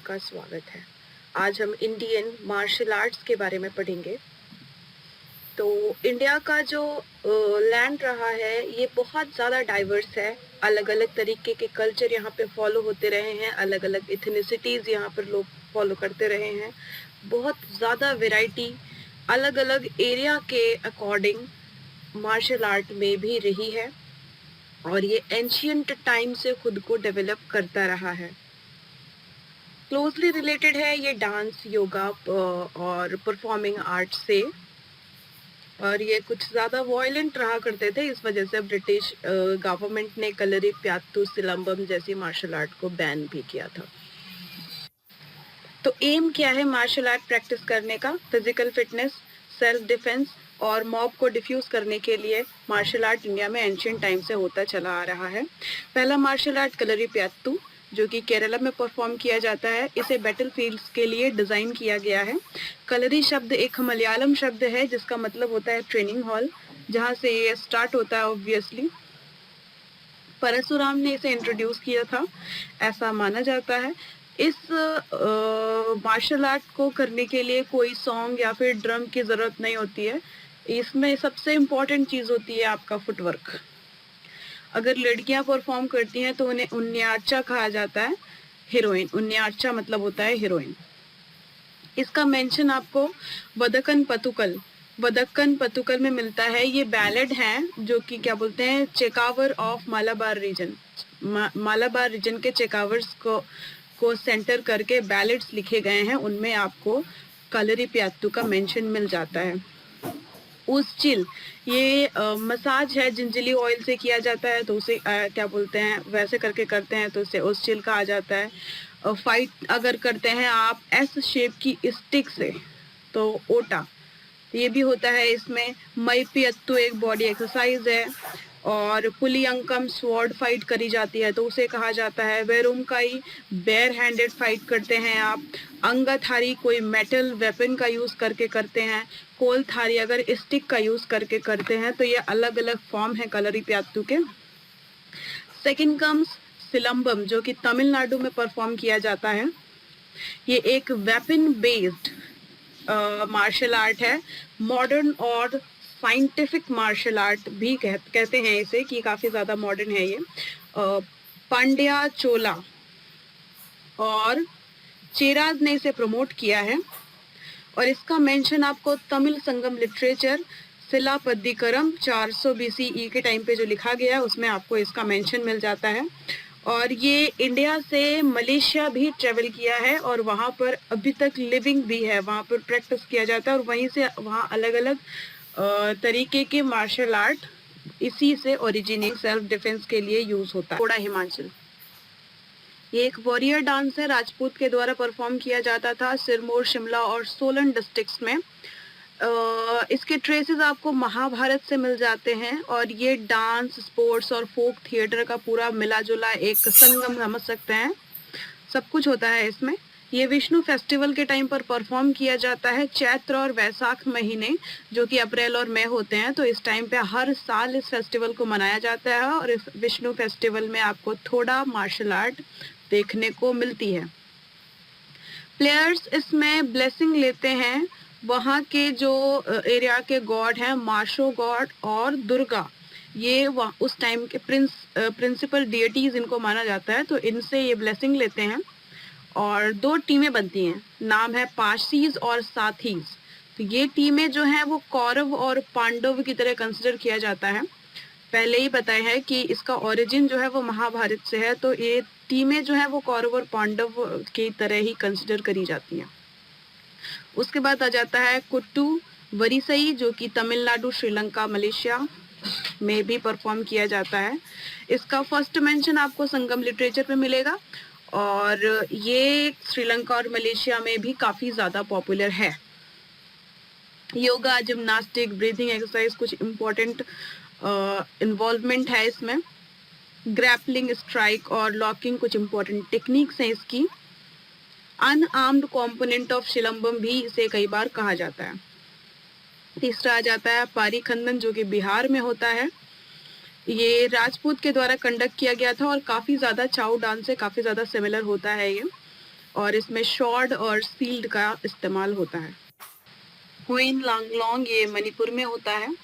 आपका स्वागत है। आज हम इंडियन मार्शल आर्ट्स के बारे में पढ़ेंगे। तो इंडिया का जो लैंड रहा है ये बहुत ज़्यादा डाइवर्स है। अलग-अलग तरीके के कल्चर यहाँ पे फॉलो होते रहे हैं, अलग-अलग एथनिसिटीज़ यहाँ पर लोग फॉलो करते रहे हैं। बहुत ज़्यादा वैरायटी अलग-अलग एरिया के अकॉर्डिंग मार्शल आर्ट में भी रही है और ये एंशिएंट टाइम से खुद को डेवलप करता रहा है। क्लोजली रिलेटेड है ये डांस, योगा और परफॉर्मिंग आर्ट से, और ये कुछ ज़्यादा वॉयलेंट रहा करते थे। इस वजह से ब्रिटिश गवर्नमेंट ने कलरीपयट्टू सिलंबम जैसी मार्शल आर्ट को बैन भी किया था। तो एम क्या है मार्शल आर्ट प्रैक्टिस करने का? फिजिकल फिटनेस, सेल्फ डिफेंस और मॉब को डिफ्यूज करने के लिए मार्शल आर्ट इंडिया में एंशिएंट टाइम से होता चला आ रहा है। पहला मार्शल आर्ट कलरीपयट्टू जो कि केरला में परफॉर्म किया जाता है। इसे बैटल फील्ड्स के लिए डिज़ाइन किया गया है। कलरी शब्द एक मलयालम शब्द है जिसका मतलब होता है ट्रेनिंग हॉल, जहाँ से ये स्टार्ट होता है ऑब्वियसली। परशुराम ने इसे इंट्रोड्यूस किया था, ऐसा माना जाता है। इस मार्शल आर्ट को करने के लिए कोई सॉन्ग या फिर ड्रम की ज़रूरत नहीं होती है। इसमें सबसे इम्पॉर्टेंट चीज़ होती है आपका फुटवर्क। अगर लड़कियां परफॉर्म करती हैं तो उन्हें उन्यार्चा कहा जाता है, हीरोइन। उन्यार्चा मतलब होता है हीरोइन। इसका मेंशन आपको वदक्कन पतुकल में मिलता है। ये बैलेड हैं जो कि क्या बोलते हैं, Chekavar of Malabar region. Malabar region के चेकावर्स को सेंटर करके बैलेड्स लिखे गए हैं, उनमें आपको कलरीपयट्टू का मेंशन मिल जाता है। उस ये मसाज है, जिंजली ऑयल से किया जाता है तो उसे क्या बोलते हैं, वैसे करके करते हैं तो उसे उस चिल कहा जाता है। फाइट अगर करते हैं आप एस शेप की स्टिक से तो ओटा, ये भी होता है इसमें। मैपियत्तू एक बॉडी एक्सरसाइज है। और पुलियंकम स्वॉर्ड फाइट करी जाती है तो उसे कहा जाता है। वेरुमकाई बेयर हैंडेड फाइट करते हैं आप। अंगथारी कोई मेटल वेपन का यूज़ करके करते हैं। कोलथारी अगर स्टिक का यूज़ करके करते हैं। तो ये अलग अलग फॉर्म है कलरीपयट्टू के। सेकंड कम्स सिलंबम जो कि तमिलनाडु में परफॉर्म किया जाता है। ये एक वेपन बेस्ड मार्शल आर्ट है। मॉडर्न और साइंटिफिक मार्शल आर्ट भी कहते हैं इसे, कि काफ़ी ज़्यादा मॉडर्न है ये। पांड्या चोला और चेराज ने इसे प्रमोट किया है। और इसका मेंशन आपको तमिल संगम लिटरेचर सिलापद्दिकरम 400 BCE के टाइम पे जो लिखा गया है उसमें आपको इसका मेंशन मिल जाता है। और ये इंडिया से मलेशिया भी ट्रेवल किया है और वहाँ पर अभी तक लिविंग भी है, वहाँ पर प्रैक्टिस किया जाता है और वहीं से वहाँ अलग अलग तरीके के मार्शल आर्ट इसी से ओरिजिनेट सेल्फ डिफेंस के लिए यूज होता है। थोड़ा हिमाचल, ये एक वॉरियर डांस है, राजपूत के द्वारा परफॉर्म किया जाता था सिरमौर, शिमला और सोलन डिस्ट्रिक्ट्स में। इसके ट्रेसेस आपको महाभारत से मिल जाते हैं और ये डांस, स्पोर्ट्स और फोक थिएटर का पूरा मिला जुला एक संगम समझ सकते हैं, सब कुछ होता है इसमें। ये विष्णु फेस्टिवल के टाइम पर परफॉर्म किया जाता है, चैत्र और वैसाख महीने जो कि अप्रैल और मई होते हैं। तो इस टाइम पे हर साल इस फेस्टिवल को मनाया जाता है और इस विष्णु फेस्टिवल में आपको थोड़ा मार्शल आर्ट देखने को मिलती है। प्लेयर्स इसमें ब्लेसिंग लेते हैं वहाँ के जो एरिया के गॉड हैं, माशो गॉड और दुर्गा। ये उस टाइम के प्रिंसिपल डिएटीज इनको माना जाता है, तो इनसे ये ब्लेसिंग लेते हैं। और दो टीमें बनती हैं, नाम है पाशीज और साथीज। तो ये टीमें जो हैं वो कौरव और पांडव की तरह कंसिडर किया जाता है। पहले ही बताया है कि इसका ओरिजिन जो है वो महाभारत से है, तो ये टीमें जो हैं वो कौरव और पांडव की तरह ही कंसिडर करी जाती हैं। उसके बाद आ जाता है कुट्टू वरिसई जो कि तमिलनाडु, श्रीलंका, मलेशिया में भी परफॉर्म किया जाता है। इसका फर्स्ट मेंशन आपको संगम लिटरेचर पे मिलेगा और ये श्रीलंका और मलेशिया में भी काफ़ी ज़्यादा पॉपुलर है। योगा, जिम्नास्टिक, ब्रीथिंग एक्सरसाइज कुछ इम्पोर्टेंट इन्वॉल्वमेंट है इसमें। ग्रैपलिंग, स्ट्राइक और लॉकिंग कुछ इम्पोर्टेंट टेक्निक्स हैं इसकी। अनआर्म्ड कॉम्पोनेंट ऑफ शिलंबम भी इसे कई बार कहा जाता है। तीसरा आ जाता है पारीखंदन जो कि बिहार में होता है। ये राजपूत के द्वारा कंडक्ट किया गया था और काफ़ी ज़्यादा चाउ डांस से काफ़ी ज़्यादा सिमिलर होता है ये। और इसमें शॉर्ड और सील्ड का इस्तेमाल होता है। हुइन लांगलोंग ये मणिपुर में होता है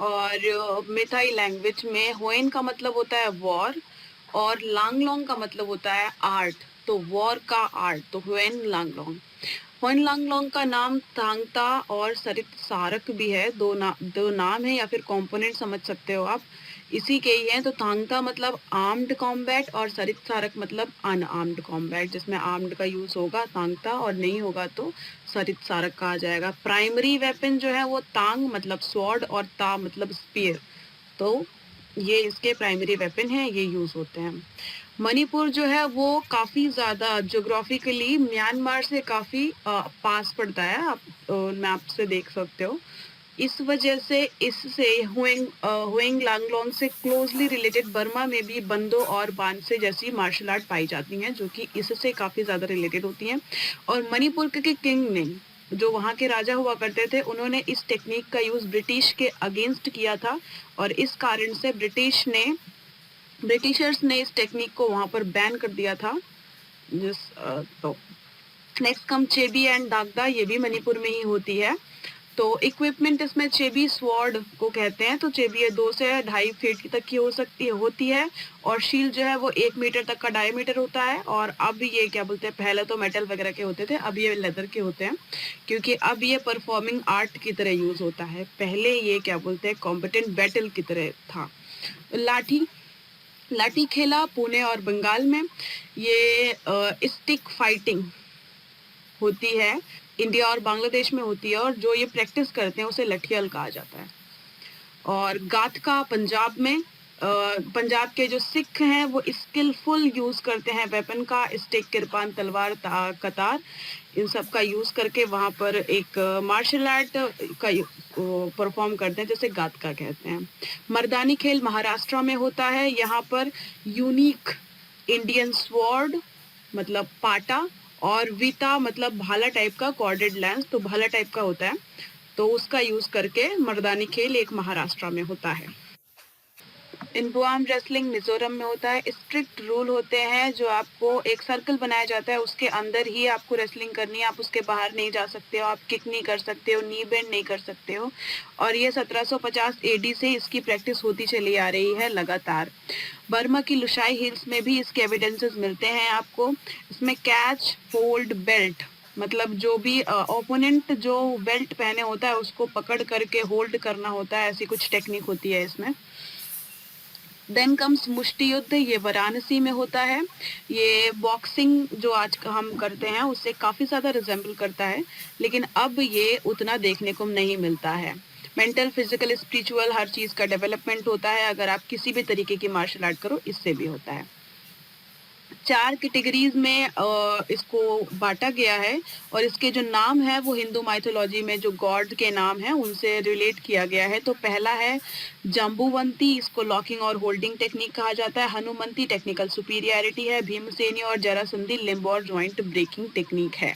और मेथाई लैंग्वेज में हुइन का मतलब होता है वॉर और लांगलोंग का मतलब होता है आर्ट, तो वॉर का आर्ट, तो हुइन लांगलोंग। हुइन लांगलोंग का नाम थांगता और सरित सारक भी है, दो नाम है या फिर कंपोनेंट समझ सकते हो आप, इसी के ही हैं। तो थांगता मतलब आर्म्ड कॉम्बैट और सरित सारक मतलब अनआर्म्ड कॉम्बैट, जिसमें आर्म्ड का यूज होगा थांगता और नहीं होगा तो सरित सारक कहा जाएगा। प्राइमरी वेपन जो है वो तांग मतलब स्वॉर्ड और ता मतलब स्पीयर, तो ये इसके प्राइमरी वेपन हैं, ये यूज होते हैं। मणिपुर जो है वो काफी ज्यादा ज्योग्राफिकली म्यांमार से काफी पास पड़ता है, आप मैप से देख सकते हो। इस वजह से इससे हुएंग लांगलोंग से क्लोजली रिलेटेड बर्मा में भी बंदो और बानसे जैसी मार्शल आर्ट पाई जाती हैं, जो कि इससे काफी ज्यादा रिलेटेड होती हैं। और मणिपुर के किंग ने, जो वहाँ के राजा हुआ करते थे, उन्होंने इस टेक्निक का यूज ब्रिटिश के अगेंस्ट किया था और इस कारण से ब्रिटिशर्स ने इस टेक्निक को वहाँ पर बैन कर दिया था। तो नेक्स्ट कम चेबी एंड दागदा, ये भी मणिपुर में ही होती है। तो इक्विपमेंट इसमें चेबी स्वॉर्ड को कहते हैं। तो चेबी 2 से 2.5 फीट तक की होती है और शील्ड जो है वो 1 मीटर तक का डायमीटर होता है। और अब ये क्या बोलते हैं, पहले तो मेटल वगैरह के होते थे, अब ये लेदर के होते हैं, क्योंकि अब ये परफॉर्मिंग आर्ट की तरह यूज होता है। पहले ये क्या बोलते हैं, कॉम्पिटेंट बैटल की तरह था। लाठी खेला पुणे और बंगाल में, ये स्टिक फाइटिंग होती है, इंडिया और बांग्लादेश में होती है, और जो ये प्रैक्टिस करते हैं उसे लठियल कहा जाता है। और गातका पंजाब में, पंजाब के जो सिख हैं वो स्किलफुल यूज करते हैं वेपन का, स्टिक, किरपान, तलवार, कतार, इन सब का यूज करके वहां पर एक मार्शल आर्ट का परफॉर्म करते हैं, जैसे गातका कहते हैं। मर्दानी खेल महाराष्ट्र में होता है, यहाँ पर यूनिक इंडियन स्वॉर्ड मतलब पाटा और वीता मतलब भाला टाइप का कॉर्डेड लेंस, तो भाला टाइप का होता है, तो उसका यूज करके मर्दानी खेल एक महाराष्ट्र में होता है। इनपुआम रेसलिंग मिजोरम में होता है। स्ट्रिक्ट रूल होते हैं, जो आपको एक सर्कल बनाया जाता है, उसके अंदर ही आपको रेसलिंग करनी है, आप उसके बाहर नहीं जा सकते हो, आप किक नहीं कर सकते हो, नी बेंड नहीं कर सकते हो। और ये 1750 एडी से इसकी प्रैक्टिस होती चली आ रही है लगातार। बर्मा की लुशाई हिल्स में भी इसके एविडेंसेस मिलते हैं आपको। इसमें कैच होल्ड बेल्ट मतलब जो भी ओपोनेंट जो बेल्ट पहने होता है उसको पकड़ करके होल्ड करना होता है, ऐसी कुछ टेक्निक होती है इसमें। देन कम्स मुष्टि युद्ध, ये वाराणसी में होता है। ये बॉक्सिंग जो आज हम करते हैं उससे काफ़ी ज़्यादा रिजेंबल करता है, लेकिन अब ये उतना देखने को नहीं मिलता है। मेंटल, फिजिकल, स्पिरिचुअल हर चीज़ का डेवलपमेंट होता है, अगर आप किसी भी तरीके की मार्शल आर्ट करो इससे भी होता है। 4 कैटेगरीज में इसको बांटा गया है और इसके जो नाम है वो हिंदू माइथोलॉजी में जो गॉड के नाम है उनसे रिलेट किया गया है। तो पहला है जाम्बुवंती, इसको लॉकिंग और होल्डिंग टेक्निक कहा जाता है। हनुमंती टेक्निकल सुपीरियरिटी है। भीमसेनी और जरासंधी लिम्ब और जॉइंट ब्रेकिंग टेक्निक है।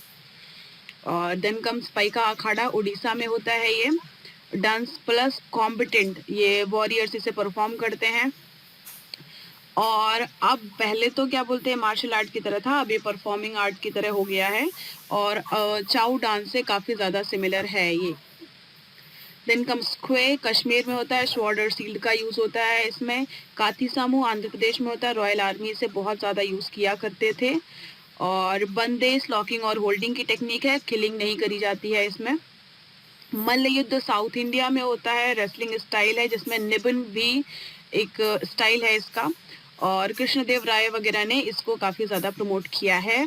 और देन कम्स पाइका अखाड़ा, उड़ीसा में होता है ये। डांस प्लस कॉम्बिटेंट, ये वॉरियर्स इसे परफॉर्म करते हैं। और अब पहले तो क्या बोलते हैं मार्शल आर्ट की तरह था, अब ये परफॉर्मिंग आर्ट की तरह हो गया है और चाउ डांस से काफ़ी ज़्यादा सिमिलर है ये। देन कम्स क्वे, कश्मीर में होता है। स्वॉर्ड और शील्ड का यूज़ होता है इसमें। काती सामू आंध्र प्रदेश में होता है। रॉयल आर्मी से बहुत ज़्यादा यूज़ किया करते थे। और बंदेज लॉकिंग और होल्डिंग की टेक्निक है, किलिंग नहीं करी जाती है इसमें। मल्ल युद्ध साउथ इंडिया में होता है, रेसलिंग स्टाइल है जिसमें निबन भी एक स्टाइल है इसका। और कृष्णदेव राय वगैरह ने इसको काफ़ी ज़्यादा प्रमोट किया है।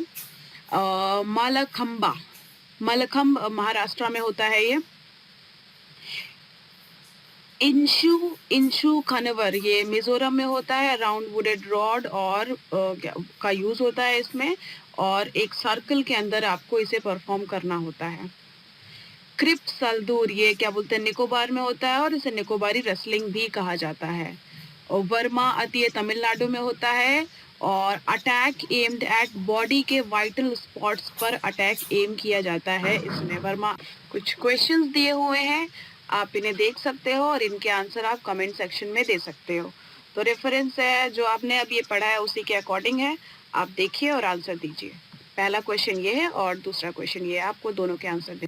मलखम्ब महाराष्ट्र में होता है ये। इंशु खनवर, ये मिजोरम में होता है। राउंड वुडेड रॉड और का यूज़ होता है इसमें और एक सर्कल के अंदर आपको इसे परफॉर्म करना होता है। क्रिप्ट सल्दूर, ये क्या बोलते हैं निकोबार में होता है और इसे निकोबारी रेसलिंग भी कहा जाता है। और वर्मा अति तमिलनाडु में होता है और अटैक एम्ड एट बॉडी के वाइटल स्पॉट्स पर अटैक एम किया जाता है इसमें। वर्मा कुछ क्वेश्चंस दिए हुए हैं, आप इन्हें देख सकते हो और इनके आंसर आप कमेंट सेक्शन में दे सकते हो। तो रेफरेंस है जो आपने अब ये पढ़ा है उसी के अकॉर्डिंग है, आप देखिए और आंसर दीजिए। पहला क्वेश्चन ये है और दूसरा क्वेश्चन ये है, आपको दोनों के आंसर दे।